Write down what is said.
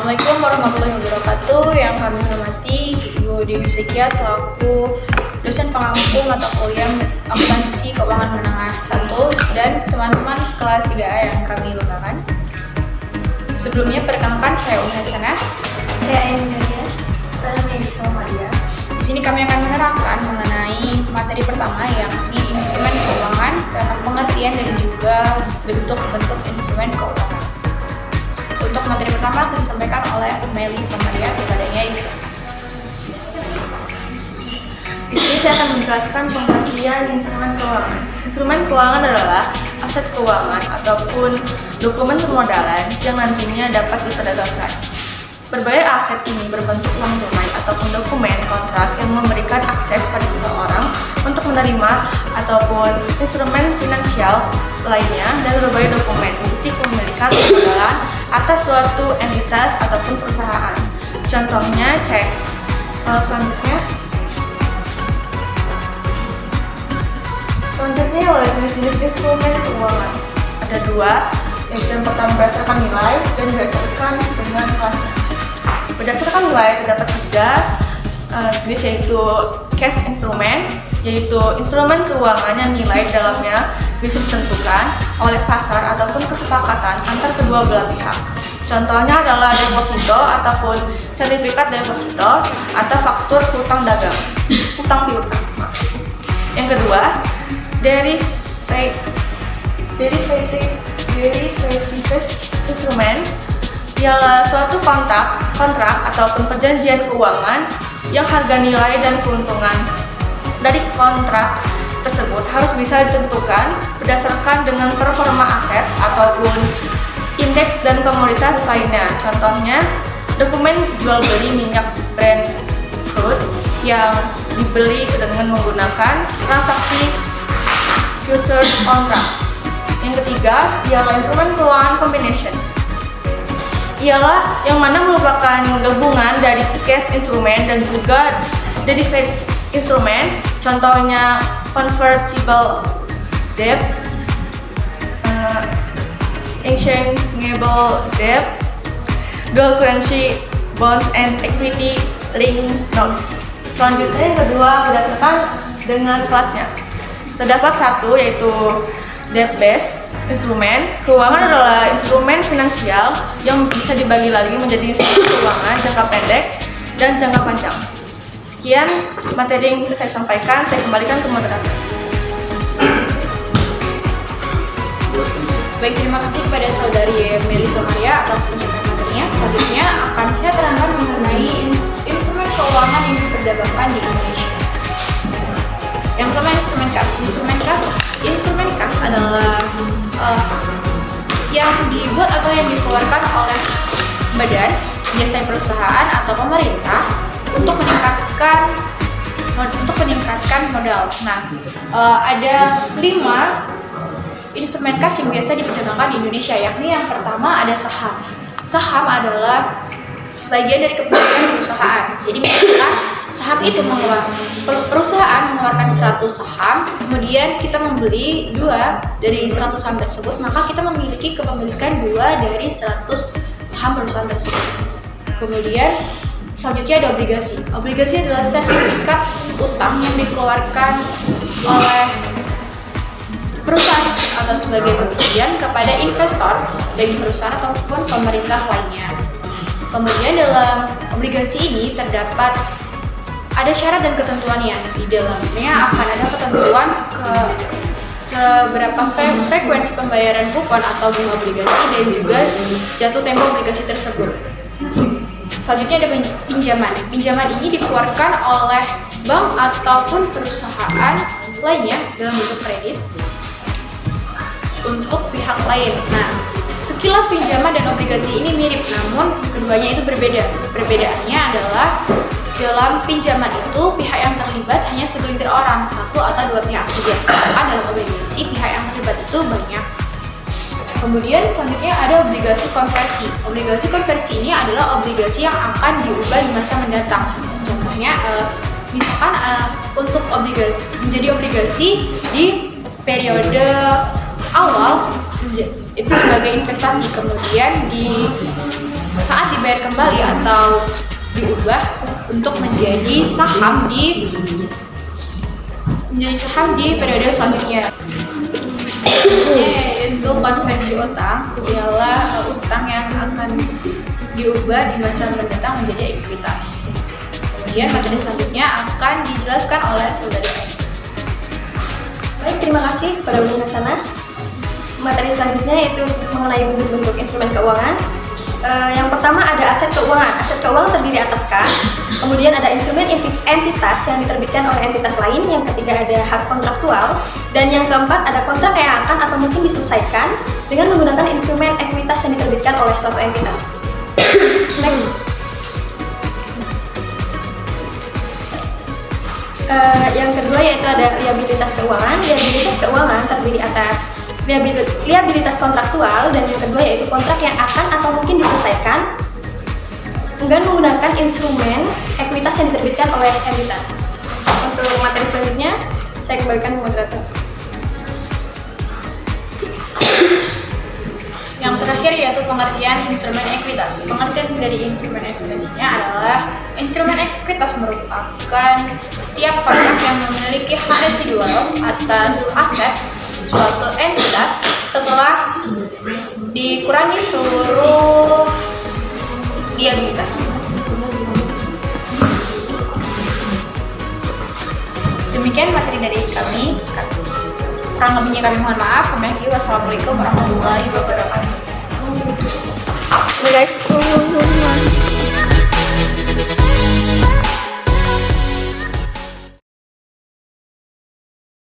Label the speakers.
Speaker 1: Assalamualaikum warahmatullahi wabarakatuh. Yang kami hormati Ibu Dewi Sekia selaku dosen pengampu mata kuliah akuntansi keuangan menengah 1 dan teman-teman kelas 3A yang kami banggakan. Sebelumnya perkenalkan, saya Umi Hasanah.
Speaker 2: Saya Ain Nadia.
Speaker 1: Saya Medi Salmaria. Di sini kami akan menerangkan mengenai materi pertama yakni instrumen keuangan tentang pengertian dan juga bentuk-bentuk instrumen keuangan. Untuk materi pertama akan disampaikan oleh Meli Salmaria kepadanya di sini.
Speaker 2: Di sini saya akan menjelaskan pengertian instrumen keuangan. Instrumen keuangan adalah aset keuangan ataupun dokumen permodalan yang nantinya dapat diperdagangkan. Berbagai aset ini berbentuk uang tunai ataupun dokumen kontrak yang memberikan akses pada seseorang untuk menerima ataupun instrumen finansial lainnya dan berbagai dokumen wujud pemilikan permodalan atas suatu entitas ataupun perusahaan. Contohnya cek. Selanjutnya adalah jenis-jenis instrumen keuangan. Ada dua, yaitu yang pertama berdasarkan nilai dan berdasarkan dengan kelasnya. Berdasarkan nilai terdapat tiga jenis, yaitu cash instrument, yaitu instrumen keuangan yang nilai dalamnya bisa ditentukan oleh pasar ataupun kesepakatan antar kedua belah pihak. Contohnya adalah deposito ataupun sertifikat deposito atau faktur hutang dagang, hutang piutang. Yang kedua, derivative instrument ialah suatu kontrak ataupun perjanjian keuangan yang harga nilai dan keuntungan dari kontrak tersebut harus bisa ditentukan berdasarkan dengan performa aset ataupun indeks dan komoditas lainnya. Contohnya, dokumen jual beli minyak Brent crude yang dibeli dengan menggunakan transaksi futures contract. Yang ketiga, ialah instrumen keuangan combination. Ialah yang mana merupakan gabungan dari cash instrument dan juga derivative instrument. Contohnya convertible debt, exchangeable debt, dual currency bonds, and equity linked notes. Selanjutnya yang kedua berdasarkan dengan kelasnya. Terdapat satu, yaitu debt based instrumen. Keuangan adalah instrumen finansial yang bisa dibagi lagi menjadi instrumen keuangan jangka pendek dan jangka panjang. Sekian materi yang bisa saya sampaikan, saya kembalikan ke moderator.
Speaker 1: Baik, terima kasih kepada saudari Meli Salmaria atas penyampaian materinya. Selanjutnya akan saya terangkan mengenai instrumen keuangan yang diperdagangkan di Indonesia. Yang pertama, instrumen kas. Instrumen kas adalah yang dibuat atau yang dikeluarkan oleh badan, biasanya perusahaan atau pemerintah untuk meningkatkan modal. Nah, ada 5 instrumen kas yang biasa diperdagangkan di Indonesia, yakni yang pertama ada saham. Saham adalah bagian dari kepemilikan perusahaan. Jadi misalkan saham itu perusahaan mengeluarkan 100 saham, kemudian kita membeli 2 dari 100 saham tersebut, maka kita memiliki kepemilikan 2 dari 100 saham perusahaan tersebut. Kemudian selanjutnya ada obligasi. Obligasi adalah sertifikat utang yang dikeluarkan oleh perusahaan atau sebagai pemberian kepada investor, baik perusahaan ataupun pemerintah lainnya. Kemudian dalam obligasi ini terdapat ada syarat dan ketentuannya. Di dalamnya akan ada ketentuan seberapa frekuensi pembayaran kupon atau bunga obligasi dan juga jatuh tempo obligasi tersebut. Selanjutnya ada pinjaman. Pinjaman ini dikeluarkan oleh bank ataupun perusahaan lainnya dalam bentuk kredit untuk pihak lain. Nah, sekilas pinjaman dan obligasi ini mirip, namun keduanya itu berbeda. Perbedaannya adalah dalam pinjaman itu pihak yang terlibat hanya segelintir orang, 1 atau 2 pihak saja. Sedangkan dalam obligasi pihak yang terlibat itu banyak. Kemudian selanjutnya ada obligasi konversi. Obligasi konversi ini adalah obligasi yang akan diubah di masa mendatang. Contohnya, misalkan untuk menjadi obligasi di periode awal itu sebagai investasi, kemudian di saat dibayar kembali atau diubah untuk menjadi saham di periode selanjutnya. Yaitu konversi utang ialah utang yang akan diubah di masa mendatang menjadi ekuitas. Kemudian materi selanjutnya akan dijelaskan oleh saudari Eni.
Speaker 3: Baik, terima kasih kepada Bung Hasanah. Materi selanjutnya yaitu mengenai bentuk-bentuk instrumen keuangan. Yang pertama ada aset keuangan. Aset keuangan terdiri atas kas, kemudian ada instrumen entitas yang diterbitkan oleh entitas lain, yang ketiga ada hak kontraktual, dan yang keempat ada kontrak yang akan atau mungkin diselesaikan dengan menggunakan instrumen ekuitas yang diterbitkan oleh suatu entitas. Next. Yang kedua yaitu ada liabilitas keuangan. Liabilitas keuangan terdiri atas liabilitas kontraktual, dan yang kedua yaitu kontrak yang akan atau mungkin diselesaikan dengan menggunakan instrumen ekuitas yang diterbitkan oleh entitas. Untuk materi selanjutnya saya kembalikan ke moderator.
Speaker 1: Yang terakhir yaitu pengertian instrumen ekuitas. Pengertian dari instrumen ekuitasnya adalah instrumen ekuitas merupakan setiap kontrak yang memiliki hak residual atas aset suatu entitas setelah dikurangi seluruh liabilitasnya. Demikian materi dari kami. Kurang lebihnya kami mohon maaf. Wassalamualaikum warahmatullahi wabarakatuh.
Speaker 3: Guys,